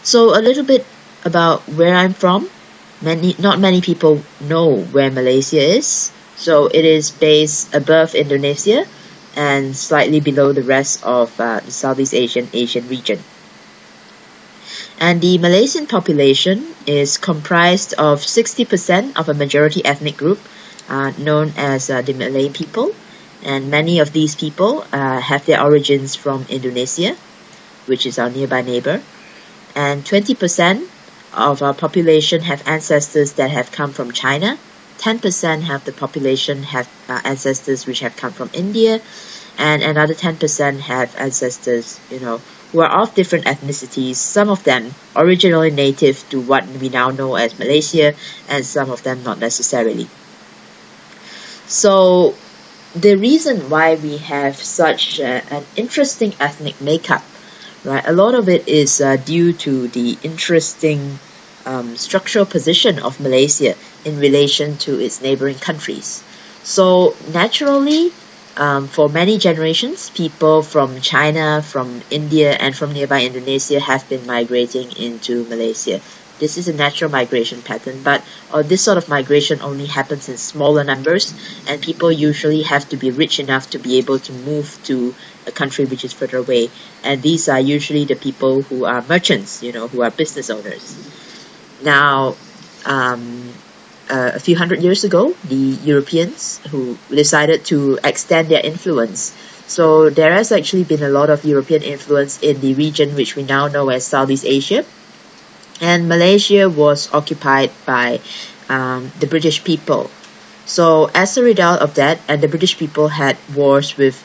So a little bit about where I'm from. Not many people know where Malaysia is. So it is based above Indonesia and slightly below the rest of the Southeast Asian region. And the Malaysian population is comprised of 60% of a majority ethnic group known as the Malay people. And many of these people have their origins from Indonesia, which is our nearby neighbor. And 20% of our population have ancestors that have come from China. 10% have the population have ancestors which have come from India. And another 10% have ancestors, who are of different ethnicities. Some of them originally native to what we now know as Malaysia, and some of them not necessarily. So the reason why we have such an interesting ethnic makeup, right? A lot of it is due to the interesting structural position of Malaysia in relation to its neighboring countries. So naturally, for many generations, people from China, from India, and from nearby Indonesia have been migrating into Malaysia. This is a natural migration pattern, but this sort of migration only happens in smaller numbers, and people usually have to be rich enough to be able to move to a country which is further away. And these are usually the people who are merchants, who are business owners. Now, a few hundred years ago, the Europeans who decided to extend their influence. So there has actually been a lot of European influence in the region which we now know as Southeast Asia. And Malaysia was occupied by the British people. So as a result of that, and the British people had wars with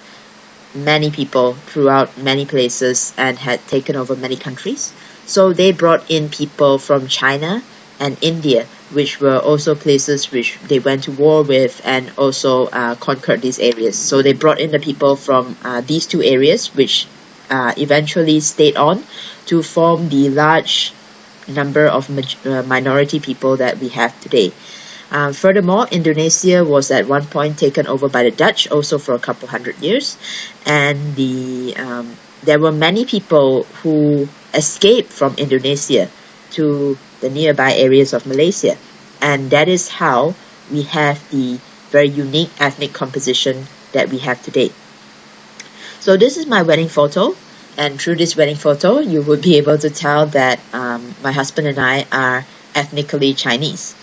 many people throughout many places and had taken over many countries. So they brought in people from China and India, which were also places which they went to war with and also conquered these areas. So they brought in the people from these two areas, which eventually stayed on to form the large number of minority people that we have today. Furthermore, Indonesia was at one point taken over by the Dutch, also for a couple hundred years, and there were many people who escaped from Indonesia to the nearby areas of Malaysia, and that is how we have the very unique ethnic composition that we have today. So this is my wedding photo, and through this wedding photo you would be able to tell that my husband and I are ethnically Chinese.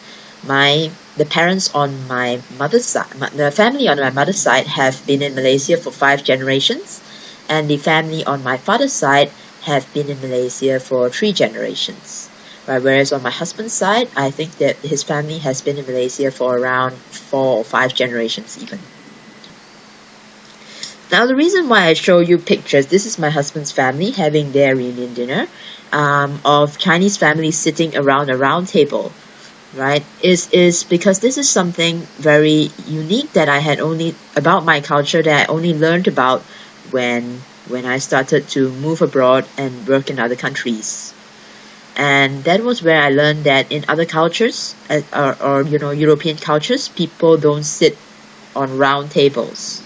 The parents on my mother's side, the family on my mother's side have been in Malaysia for 5 generations, and the family on my father's side have been in Malaysia for 3 generations. Right, whereas on my husband's side, I think that his family has been in Malaysia for around 4 or 5 generations even. Now the reason why I show you pictures, this is my husband's family having their reunion dinner, of Chinese families sitting around a round table, right, is because this is something very unique that I had only, about my culture, that I only learned about when I started to move abroad and work in other countries. And that was where I learned that in other cultures, or European cultures, people don't sit on round tables.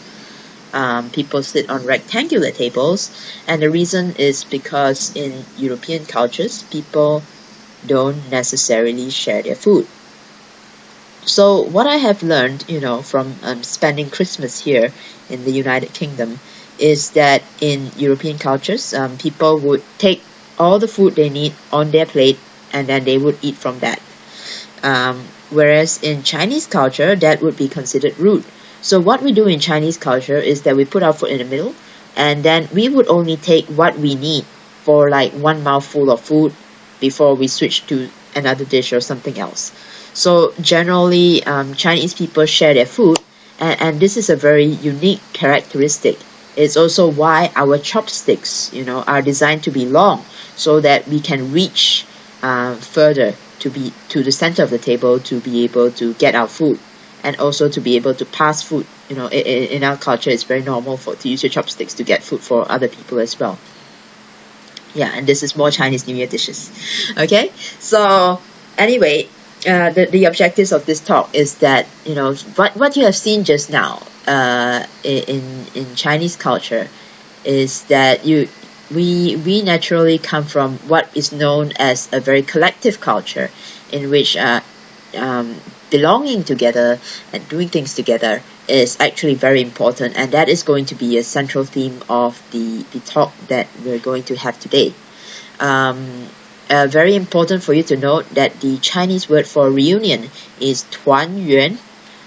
People sit on rectangular tables, and the reason is because in European cultures, people don't necessarily share their food. So what I have learned, from spending Christmas here in the United Kingdom, is that in European cultures, people would take all the food they need on their plate, and then they would eat from that. Whereas in Chinese culture, that would be considered rude. So what we do in Chinese culture is that we put our food in the middle, and then we would only take what we need for like one mouthful of food before we switch to another dish or something else. So generally, Chinese people share their food, and this is a very unique characteristic. It's also why our chopsticks, are designed to be long, so that we can reach further to the center of the table to be able to get our food, and also to be able to pass food. In our culture, it's very normal to use your chopsticks to get food for other people as well. Yeah, and this is more Chinese New Year dishes. Okay, so anyway, the objectives of this talk is that what you have seen just now in Chinese culture is that we naturally come from what is known as a very collective culture, in which belonging together and doing things together is actually very important, and that is going to be a central theme of the talk that we're going to have today. Very important for you to note that the Chinese word for reunion is 团圆,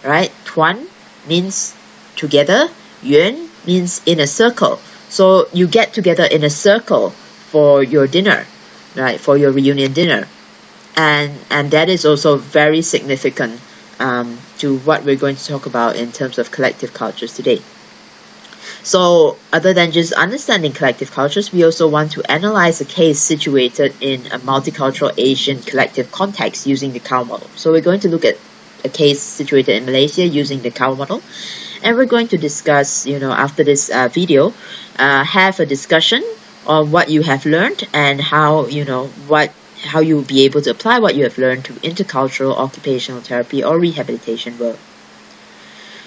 right? 团 means together, 圆 means in a circle. So you get together in a circle for your dinner, right? For your reunion dinner. And that is also very significant to what we're going to talk about in terms of collective cultures today. So other than just understanding collective cultures, we also want to analyze a case situated in a multicultural Asian collective context using the cow model. So we're going to look at a case situated in Malaysia using the cow model, and we're going to discuss, after this video, have a discussion on what you have learned and how you will be able to apply what you have learned to intercultural occupational therapy or rehabilitation work.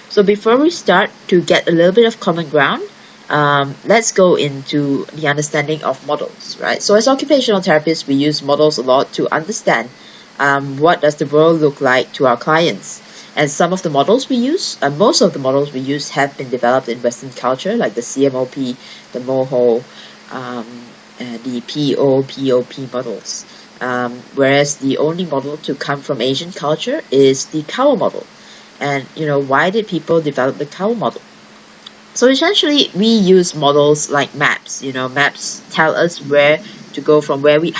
So before we start, to get a little bit of common ground, let's go into the understanding of models, right? So as occupational therapists, we use models a lot to understand what does the world look like to our clients. And some of the models we use, most of the models we use have been developed in Western culture, like the CMOP, the MOHO, the POP models. Whereas the only model to come from Asian culture is the cow model. And why did people develop the cow model? So essentially, we use models like maps. Maps tell us how to go from where we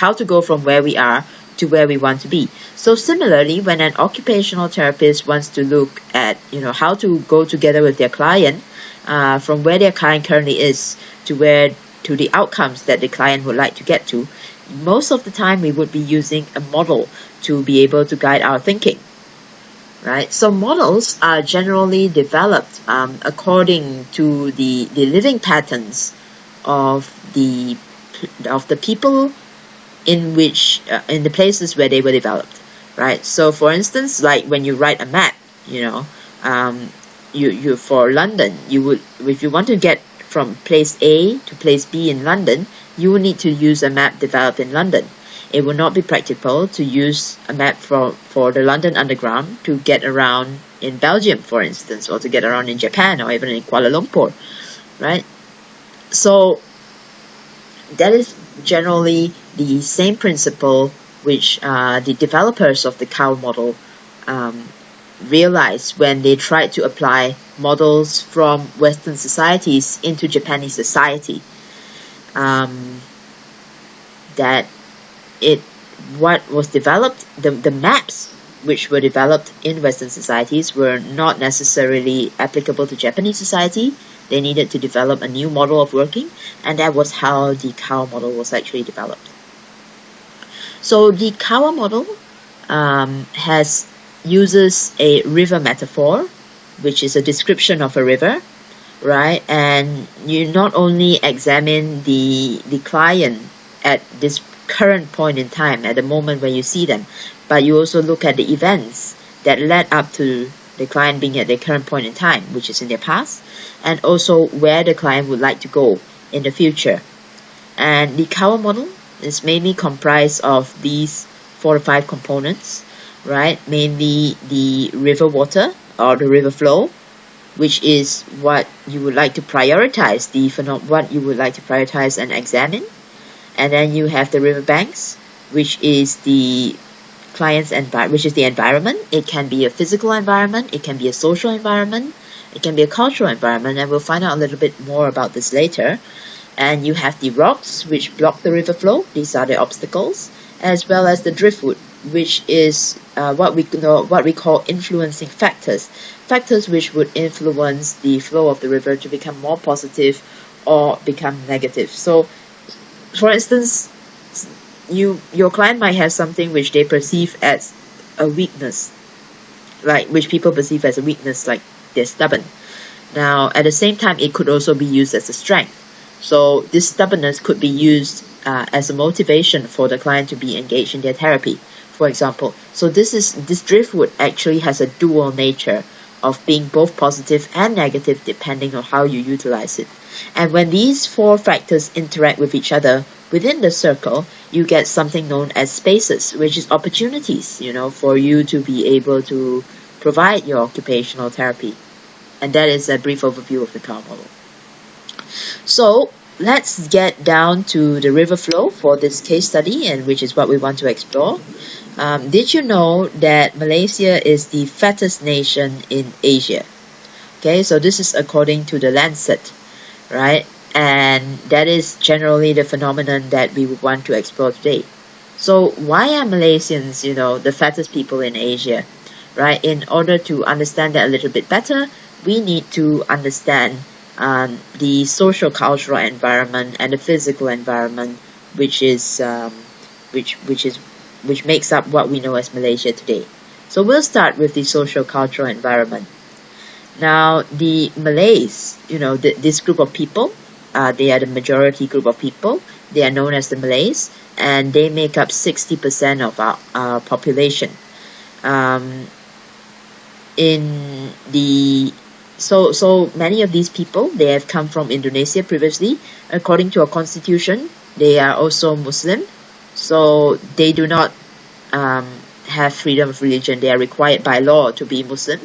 are to where we want to be. So similarly, when an occupational therapist wants to look at how to go together with their client, from where their client currently is to the outcomes that the client would like to get to, most of the time we would be using a model to be able to guide our thinking. Right, so models are generally developed according to the living patterns of the people in the places where they were developed. Right, so for instance, like when you write a map, you for London, if you want to get from place A to place B in London, you will need to use a map developed in London. It would not be practical to use a map for the London Underground to get around in Belgium, for instance, or to get around in Japan or even in Kuala Lumpur, right? So that is generally the same principle which the developers of the cow model realized when they tried to apply models from Western societies into Japanese society. What was developed, the maps which were developed in Western societies were not necessarily applicable to Japanese society. They needed to develop a new model of working, and that was how the cow model was actually developed. So the cow model uses a river metaphor, which is a description of a river, right? And you not only examine the client at this current point in time, at the moment when you see them, but you also look at the events that led up to the client being at their current point in time, which is in their past, and also where the client would like to go in the future. And the cow model is mainly comprised of these 4 to 5 components, right? Mainly the river water or the river flow, which is what you would like to prioritize, what you would like to prioritize and examine. And then you have the river banks, which is the environment. It can be a physical environment, it can be a social environment, it can be a cultural environment, and we'll find out a little bit more about this later. And you have the rocks, which block the river flow. These are the obstacles, as well as the driftwood, which is what we call influencing factors which would influence the flow of the river to become more positive or become negative. So for instance, your client might have something which they perceive as a weakness, which people perceive as a weakness, like they're stubborn. Now, at the same time, it could also be used as a strength. So this stubbornness could be used as a motivation for the client to be engaged in their therapy, for example. So this driftwood actually has a dual nature of being both positive and negative depending on how you utilize it. And when these four factors interact with each other within the circle, you get something known as spaces, which is opportunities, for you to be able to provide your occupational therapy. And that is a brief overview of the car model. So let's get down to the river flow for this case study, and which is what we want to explore. Did you know that Malaysia is the fattest nation in Asia? Okay, so this is according to the Lancet, right? And that is generally the phenomenon that we would want to explore today. So why are Malaysians, the fattest people in Asia, right? In order to understand that a little bit better, we need to understand the social cultural environment and the physical environment, which makes up what we know as Malaysia today. So we'll start with the social cultural environment. Now, the Malays, this group of people, they are the majority group of people. They are known as the Malays, and they make up 60% of our population. So many of these people, they have come from Indonesia previously. According to our constitution, they are also Muslim. So they do not have freedom of religion. They are required by law to be Muslim.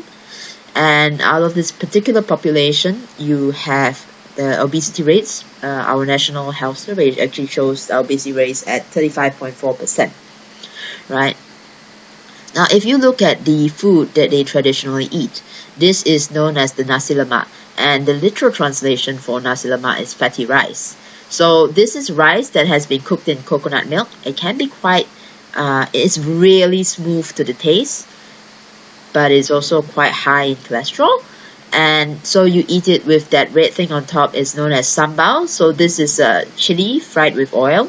And out of this particular population, you have the obesity rates. Our National Health Survey actually shows the obesity rates at 35.4%. Right? Now, if you look at the food that they traditionally eat, this is known as the nasi lemak. And the literal translation for nasi lemak is fatty rice. So this is rice that has been cooked in coconut milk. It can be it's really smooth to the taste, but it's also quite high in cholesterol. And so you eat it with that red thing on top. It's known as sambal. So this is chili fried with oil.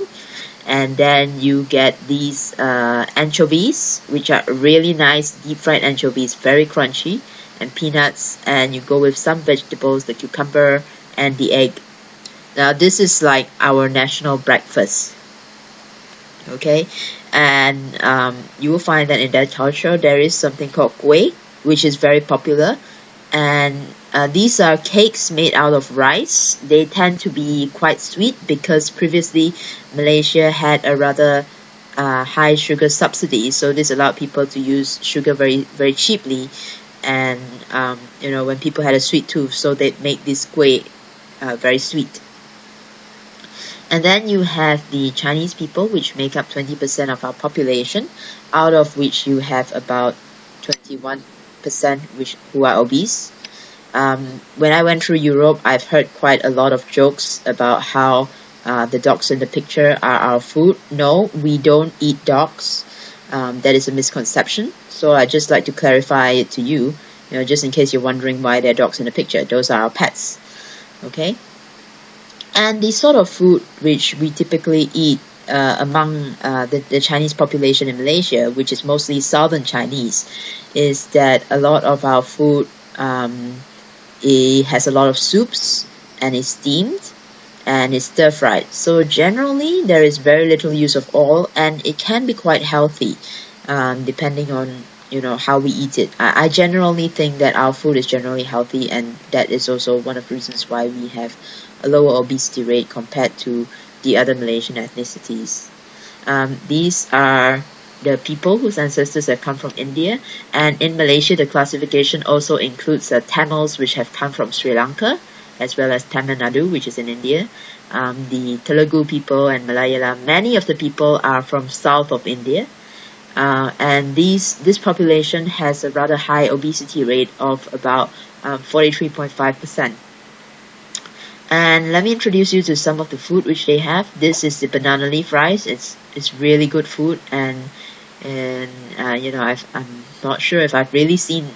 And then you get these anchovies, which are really nice deep fried anchovies, very crunchy, and peanuts. And you go with some vegetables, the cucumber and the egg. Now this is like our national breakfast. Okay, and you will find that in that culture there is something called kueh, which is very popular. And these are cakes made out of rice. They tend to be quite sweet because previously Malaysia had a rather high sugar subsidy. So this allowed people to use sugar very, very cheaply. And, when people had a sweet tooth, so they'd make this kueh very sweet. And then you have the Chinese people, which make up 20% of our population, out of which you have about 21% who are obese. When I went through Europe, I've heard quite a lot of jokes about how the dogs in the picture are our food. No, we don't eat dogs. That is a misconception. So I just like to clarify it to you, just in case you're wondering why there are dogs in the picture. Those are our pets. Okay? And the sort of food which we typically eat among the Chinese population in Malaysia, which is mostly Southern Chinese, is that a lot of our food it has a lot of soups, and it's steamed, and it's stir-fried. So generally, there is very little use of oil, and it can be quite healthy, depending on how we eat it. I generally think that our food is generally healthy, and that is also one of the reasons why we have a lower obesity rate compared to the other Malaysian ethnicities. These are the people whose ancestors have come from India, and in Malaysia the classification also includes Tamils, which have come from Sri Lanka, as well as Tamil Nadu, which is in India. The Telugu people and Malayalam, many of the people are from south of India, and this population has a rather high obesity rate of about 43.5%. And let me introduce you to some of the food which they have. This is the banana leaf rice. It's really good food, and I'm not sure if I've really seen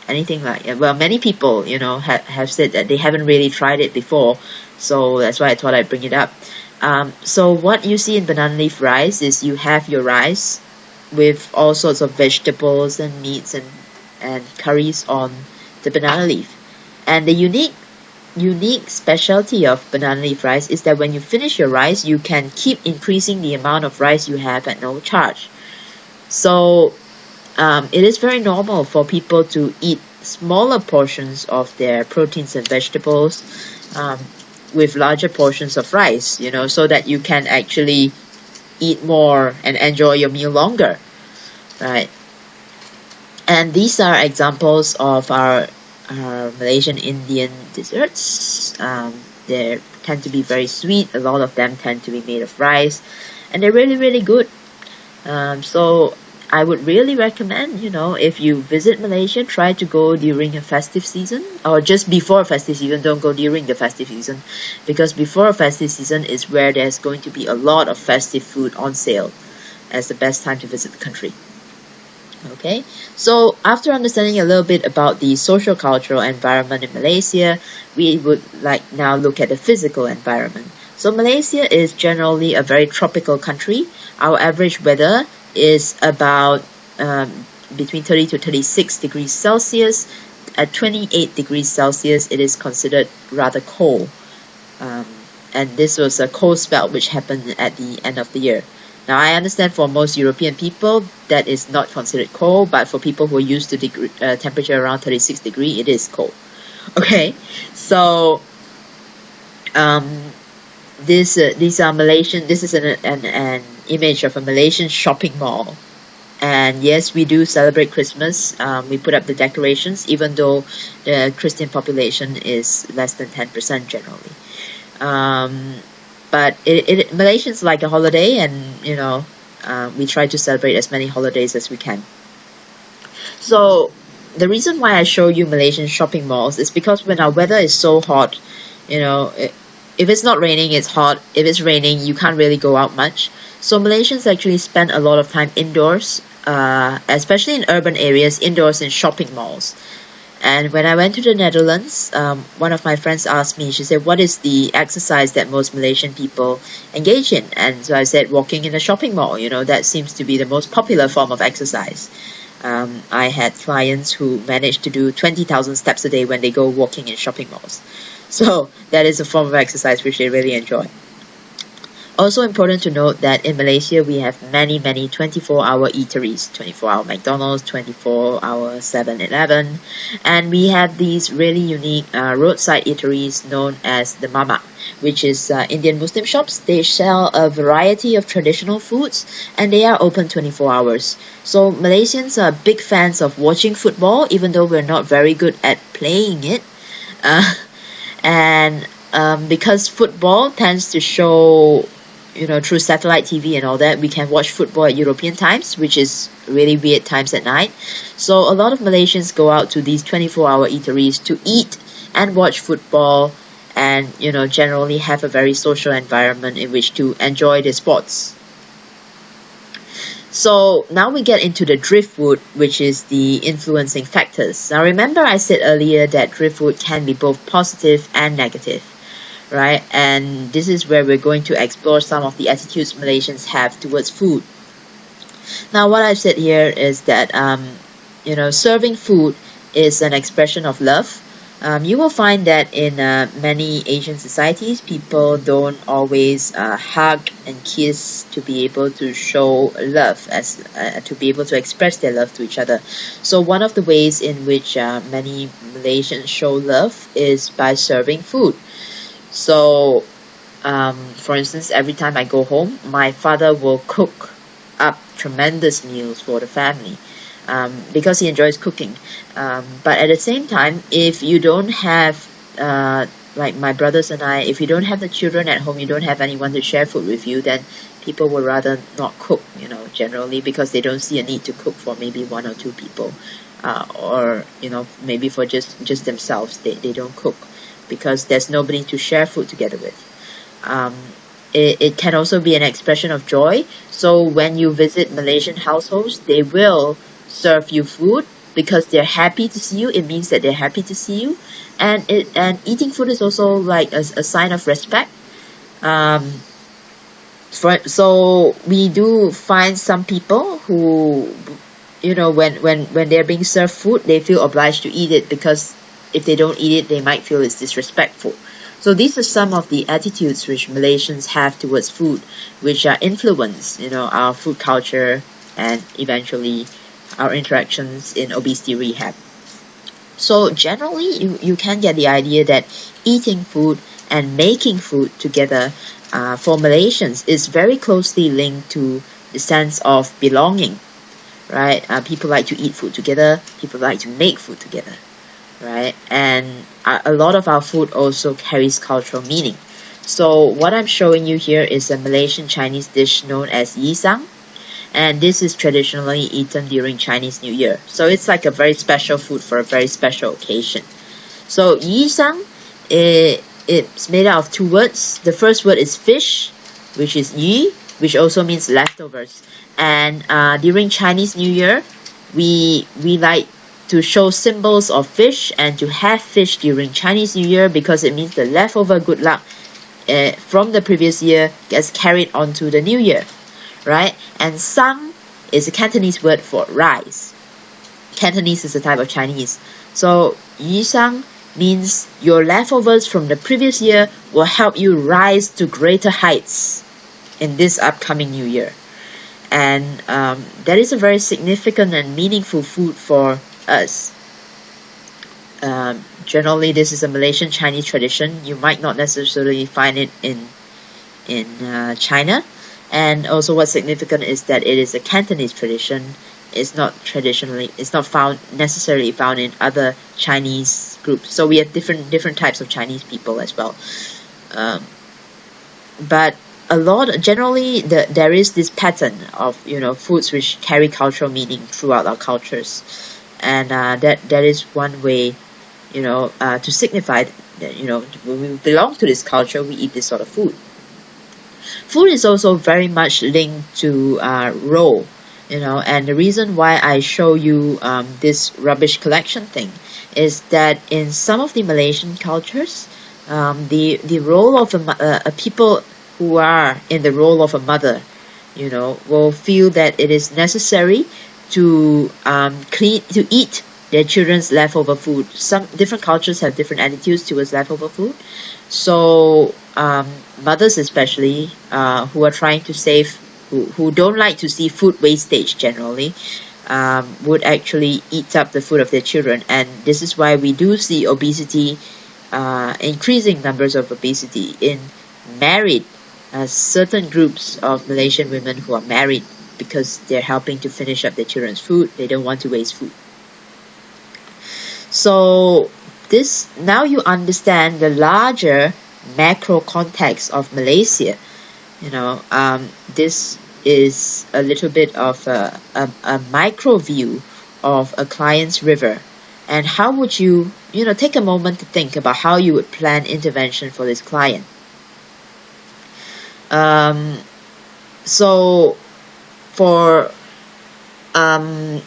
anything like it. Well, many people have said that they haven't really tried it before, so that's why I thought I'd bring it up. So what you see in banana leaf rice is you have your rice with all sorts of vegetables and meats and curries on the banana leaf, and the unique specialty of banana leaf rice is that when you finish your rice, you can keep increasing the amount of rice you have at no charge. So it is very normal for people to eat smaller portions of their proteins and vegetables with larger portions of rice, so that you can actually eat more and enjoy your meal longer, right? And these are examples of our Malaysian Indian desserts. They tend to be very sweet. A lot of them tend to be made of rice, and they're really, really good. So I would really recommend, if you visit Malaysia, try to go during a festive season or just before a festive season. Don't go during the festive season, because before a festive season is where there's going to be a lot of festive food on sale as the best time to visit the country. Okay, so after understanding a little bit about the social cultural environment in Malaysia, we would now look at the physical environment. So Malaysia is generally a very tropical country. Our average weather is about between 30 to 36 degrees Celsius. At 28 degrees Celsius, it is considered rather cold. And this was a cold spell which happened at the end of the year. Now, I understand for most European people that is not considered cold, but for people who are used to temperature around 36 degrees, it is cold. Okay, so these are Malaysian. This is an image of a Malaysian shopping mall. And yes, we do celebrate Christmas. We put up the decorations, even though the Christian population is less than 10% generally. But Malaysians like a holiday, and we try to celebrate as many holidays as we can. So the reason why I show you Malaysian shopping malls is because when our weather is so hot, if it's not raining, it's hot. If it's raining, you can't really go out much. So Malaysians actually spend a lot of time indoors, especially in urban areas, indoors in shopping malls. And when I went to the Netherlands, one of my friends asked me, she said, what is the exercise that most Malaysian people engage in? And so I said, walking in a shopping mall. That seems to be the most popular form of exercise. I had clients who managed to do 20,000 steps a day when they go walking in shopping malls. So that is a form of exercise which they really enjoy. Also important to note that in Malaysia, we have many 24-hour eateries, 24-hour McDonald's, 24-hour 7-Eleven, and we have these really unique roadside eateries known as the Mama, which is Indian Muslim shops. They sell a variety of traditional foods, and they are open 24 hours. So Malaysians are big fans of watching football, even though we're not very good at playing it. Because football tends to show through satellite TV and all that, we can watch football at European times, which is really weird times at night. So a lot of Malaysians go out to these 24-hour eateries to eat and watch football and, generally have a very social environment in which to enjoy the sports. So now we get into the driftwood, which is the influencing factors. Now remember I said earlier that driftwood can be both positive and negative. Right, and this is where we're going to explore some of the attitudes Malaysians have towards food. Now, what I've said here is that, serving food is an expression of love. You will find that in many Asian societies, people don't always hug and kiss to be able to show love, to be able to express their love to each other. So one of the ways in which many Malaysians show love is by serving food. So, for instance, every time I go home, my father will cook up tremendous meals for the family because he enjoys cooking. But at the same time, if you don't have, like my brothers and I, if you don't have the children at home, you don't have anyone to share food with you, then people would rather not cook, generally because they don't see a need to cook for maybe one or two people. Or, maybe for just themselves, they don't cook, because there's nobody to share food together with. It can also be an expression of joy. So when you visit Malaysian households, they will serve you food because they're happy to see you. It means that they're happy to see you. And eating food is also like a sign of respect. So we do find some people who, when they're being served food, they feel obliged to eat it, because if they don't eat it, they might feel it's disrespectful. So these are some of the attitudes which Malaysians have towards food, which influence, our food culture and eventually our interactions in obesity rehab. So generally, you can get the idea that eating food and making food together for Malaysians is very closely linked to the sense of belonging, right? People like to eat food together, people like to make food together, right? And a lot of our food also carries cultural meaning. So what I'm showing you here is a Malaysian Chinese dish known as yisang, and this is traditionally eaten during Chinese New Year. So it's like a very special food for a very special occasion. So yisang, it's made out of two words. The first word is fish, which is yi, which also means leftovers. And during Chinese New Year, we like to show symbols of fish and to have fish during Chinese New Year because it means the leftover good luck from the previous year gets carried on to the new year, right? And sang is a Cantonese word for rise. Cantonese is a type of Chinese. So yi sang means your leftovers from the previous year will help you rise to greater heights in this upcoming new year. And that is a very significant and meaningful food for us. Generally, this is a Malaysian Chinese tradition. You might not necessarily find it in China. And also what's significant is that it is a Cantonese tradition. It's not necessarily found in other Chinese groups. So we have different types of Chinese people as well. But generally there is this pattern of foods which carry cultural meaning throughout our cultures, and that is one way to signify that when we belong to this culture, we eat this sort of food. Food is also very much linked to role, and the reason why I show you this rubbish collection thing is that in some of the Malaysian cultures, the role of a people who are in the role of a mother, will feel that it is necessary to eat their children's leftover food. Some different cultures have different attitudes towards leftover food. So mothers especially, who are trying to save, who don't like to see food wastage generally, would actually eat up the food of their children. And this is why we do see obesity, increasing numbers of obesity in married certain groups of Malaysian women who are married, because they're helping to finish up their children's food. They don't want to waste food. So now you understand the larger macro context of Malaysia. This is a little bit of a micro view of a client's river. And how would you take a moment to think about how you would plan intervention for this client. So for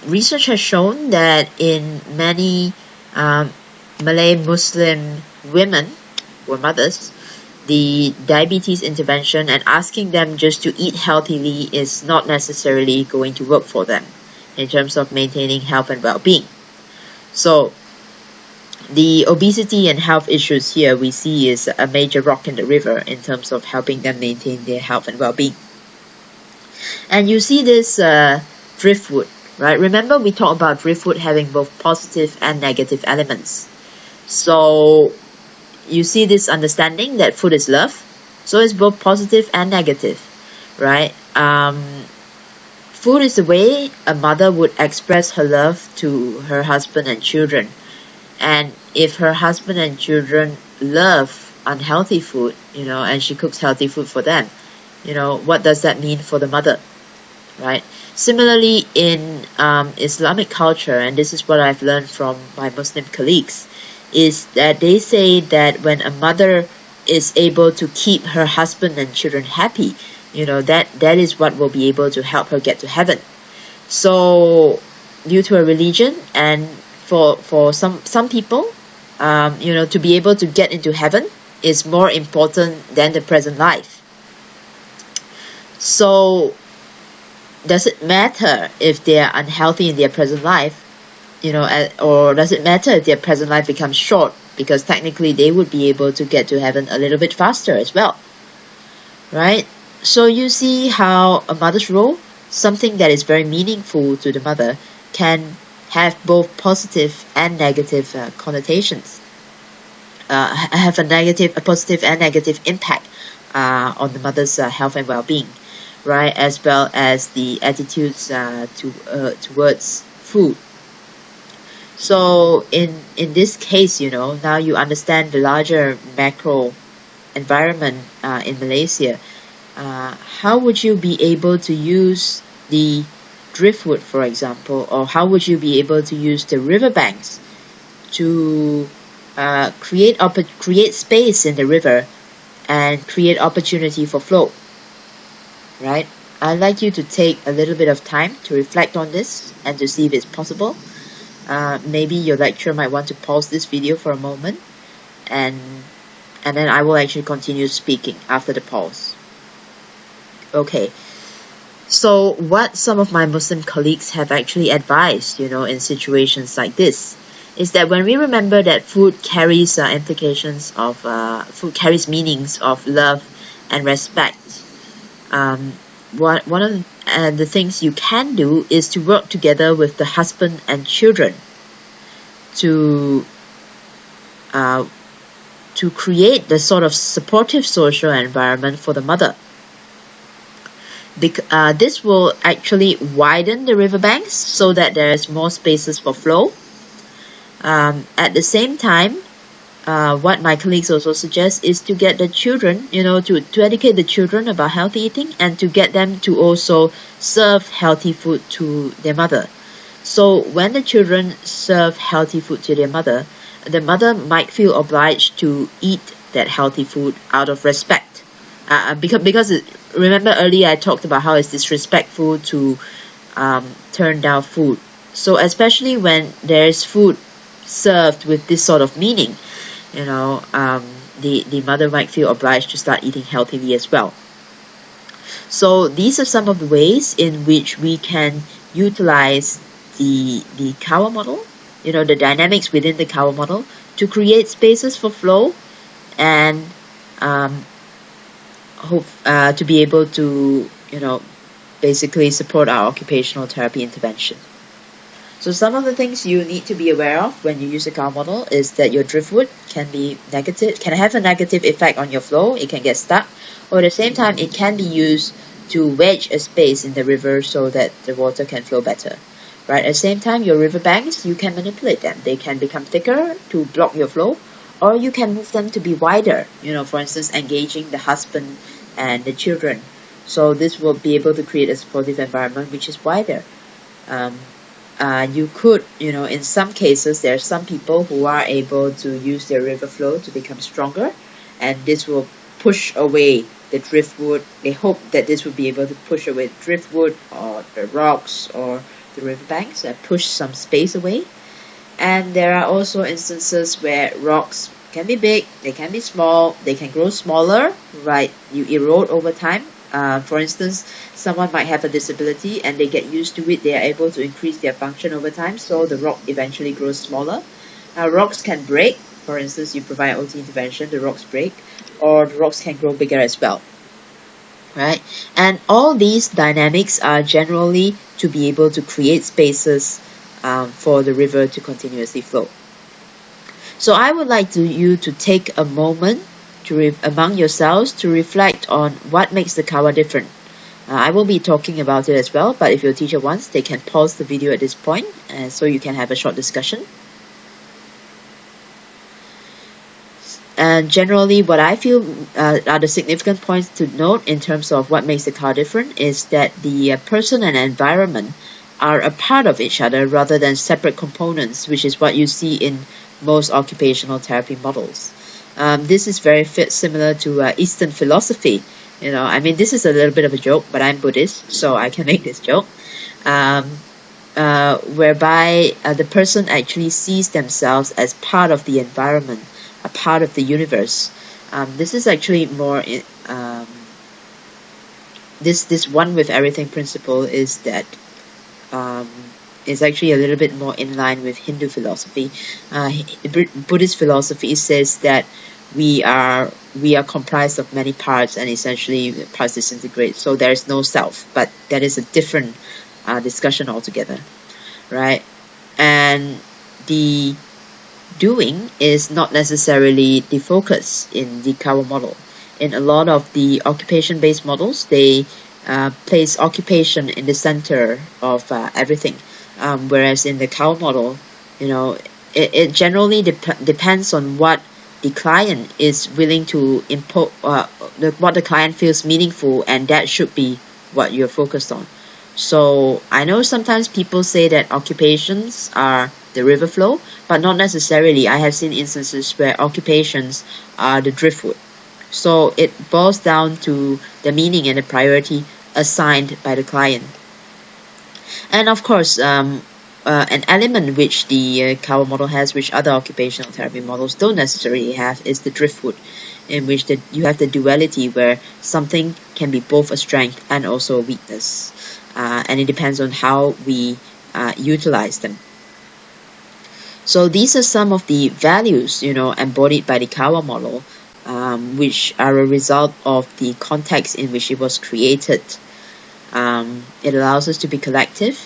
research has shown that in many Malay Muslim women or mothers, the diabetes intervention and asking them just to eat healthily is not necessarily going to work for them in terms of maintaining health and well-being. So the obesity and health issues here we see is a major rock in the river in terms of helping them maintain their health and well-being. And you see this driftwood, right? Remember we talked about driftwood having both positive and negative elements. So you see this understanding that food is love. So it's both positive and negative, right? Food is the way a mother would express her love to her husband and children. And if her husband and children love unhealthy food, and she cooks healthy food for them, what does that mean for the mother, right? Similarly, in Islamic culture, and this is what I've learned from my Muslim colleagues, is that they say that when a mother is able to keep her husband and children happy, that is what will be able to help her get to heaven. So due to a religion and for some people, to be able to get into heaven is more important than the present life. So does it matter if they are unhealthy in their present life, or does it matter if their present life becomes short, because technically they would be able to get to heaven a little bit faster as well, right? So you see how a mother's role, something that is very meaningful to the mother, can have both positive and negative connotations, have a positive and negative impact on the mother's health and well-being, right? As well as the attitudes towards food. So in this case, now you understand the larger macro environment in Malaysia. How would you be able to use the driftwood, for example, or how would you be able to use the riverbanks to create space in the river and create opportunity for flow, right? I'd like you to take a little bit of time to reflect on this and to see if it's possible. Maybe your lecturer might want to pause this video for a moment, and then I will actually continue speaking after the pause. Okay, so what some of my Muslim colleagues have actually advised, in situations like this, is that when we remember that food carries food carries meanings of love and respect, one of the things you can do is to work together with the husband and children to create the sort of supportive social environment for the mother. This will actually widen the riverbanks so that there is more spaces for flow. At the same time, what my colleagues also suggest is to get the children, to educate the children about healthy eating and to get them to also serve healthy food to their mother. So when the children serve healthy food to their mother, the mother might feel obliged to eat that healthy food out of respect. Because remember earlier I talked about how it's disrespectful to turn down food. So especially when there's food served with this sort of meaning, the mother might feel obliged to start eating healthily as well. So these are some of the ways in which we can utilize the Kawa model, the dynamics within the Kawa model to create spaces for flow and hope to be able to, basically support our occupational therapy intervention. So some of the things you need to be aware of when you use the Kawa model is that your driftwood can have a negative effect on your flow. It can get stuck, or at the same time it can be used to wedge a space in the river so that the water can flow better. Right? At the same time, your riverbanks, you can manipulate them. They can become thicker to block your flow, or you can move them to be wider, for instance, engaging the husband and the children. So this will be able to create a supportive environment which is wider. You could, in some cases, there are some people who are able to use their river flow to become stronger, and this will push away the driftwood. They hope that this will be able to push away the driftwood or the rocks or the riverbanks and push some space away. And there are also instances where rocks can be big, they can be small, they can grow smaller, right? You erode over time. For instance, someone might have a disability and they get used to it, they are able to increase their function over time, so the rock eventually grows smaller. Rocks can break. For instance, you provide OT intervention, the rocks break, or the rocks can grow bigger as well. Right? And all these dynamics are generally to be able to create spaces for the river to continuously flow. So I would like you to take a moment among yourselves to reflect on what makes the Kawa different. I will be talking about it as well, but if your teacher wants, they can pause the video at this point so you can have a short discussion. And generally, what I feel are the significant points to note in terms of what makes the Kawa different is that the person and environment are a part of each other rather than separate components, which is what you see in most occupational therapy models. This is very similar to Eastern philosophy. This is a little bit of a joke, but I'm Buddhist, so I can make this joke. Whereby the person actually sees themselves as part of the environment, a part of the universe. This is actually more this one with everything principle is that is actually a little bit more in line with Hindu philosophy. Buddhist philosophy says that we are comprised of many parts, and essentially parts disintegrate, so there is no self. But that is a different discussion altogether, right? and the doing is not necessarily the focus in the Kawa model. In a lot of the occupation-based models, they place occupation in the center of everything, whereas in the Kawa model, it generally depends on what the client is willing to impose, what the client feels meaningful, and that should be what you're focused on. So I know sometimes people say that occupations are the river flow, but not necessarily. I have seen instances where occupations are the driftwood. So it boils down to the meaning and the priority assigned by the client. And of course, an element which the Kawa model has, which other occupational therapy models don't necessarily have, is the driftwood, in which you have the duality where something can be both a strength and also a weakness. And it depends on how we utilize them. So these are some of the values, embodied by the Kawa model, which are a result of the context in which it was created. It allows us to be collective.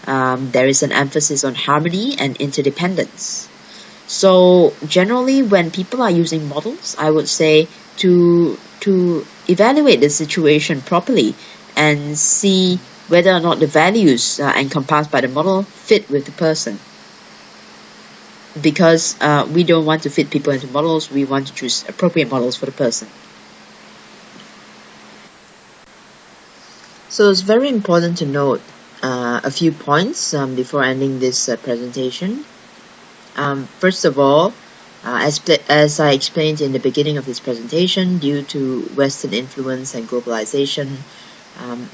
There is an emphasis on harmony and interdependence. So generally, when people are using models, I would say to evaluate the situation properly and see whether or not the values encompassed by the model fit with the person. Because we don't want to fit people into models, we want to choose appropriate models for the person. So it's very important to note a few points before ending this presentation. First of all, as I explained in the beginning of this presentation, due to Western influence and globalization,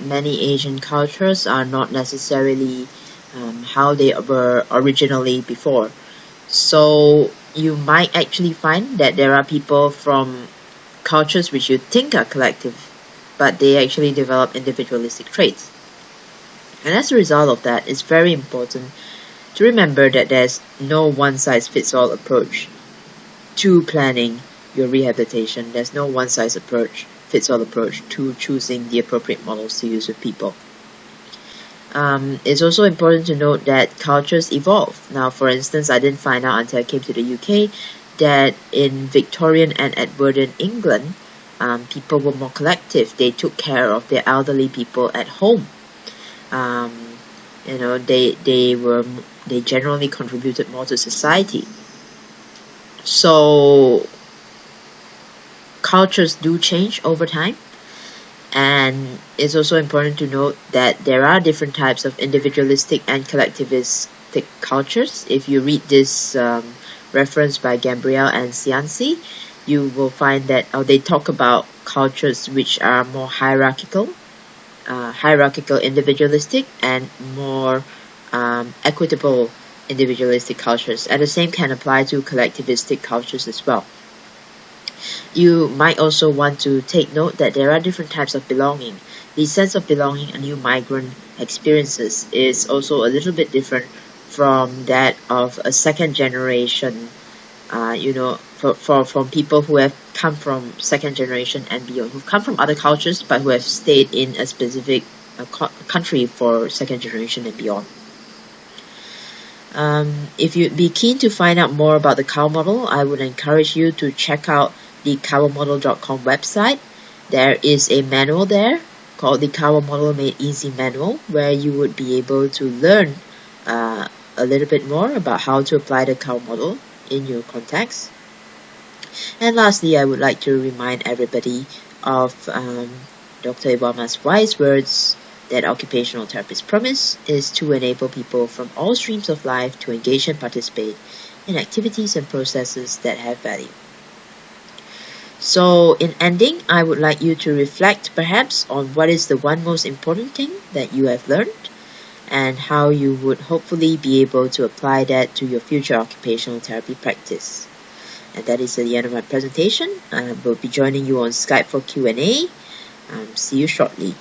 many Asian cultures are not necessarily how they were originally before. So you might actually find that there are people from cultures which you think are collective, but they actually develop individualistic traits. And as a result of that, it's very important to remember that there's no one-size-fits-all approach to planning your rehabilitation. There's no one-size-fits-all approach to choosing the appropriate models to use with people. It's also important to note that cultures evolve. Now, for instance, I didn't find out until I came to the UK that in Victorian and Edwardian England, people were more collective. They took care of their elderly people at home. They generally contributed more to society. So cultures do change over time. And it's also important to note that there are different types of individualistic and collectivistic cultures. If you read this reference by Gabriel and Cianci, you will find that they talk about cultures which are more hierarchical individualistic, and more equitable individualistic cultures. And the same can apply to collectivistic cultures as well. You might also want to take note that there are different types of belonging. The sense of belonging a new migrant experiences is also a little bit different from that of a second generation, from people who have come from second generation and beyond, who've come from other cultures but who have stayed in a specific country for second generation and beyond. If you'd be keen to find out more about the Kawa model, I would encourage you to check out the kawamodel.com website. There is a manual there called the Kawa Model Made Easy Manual, where you would be able to learn a little bit more about how to apply the Kawa model in your context. And lastly, I would like to remind everybody of Dr. Iwama's wise words that occupational therapist's promise is to enable people from all streams of life to engage and participate in activities and processes that have value. So in ending, I would like you to reflect perhaps on what is the one most important thing that you have learned and how you would hopefully be able to apply that to your future occupational therapy practice. And that is the end of my presentation. We'll be joining you on Skype for Q&A. See you shortly.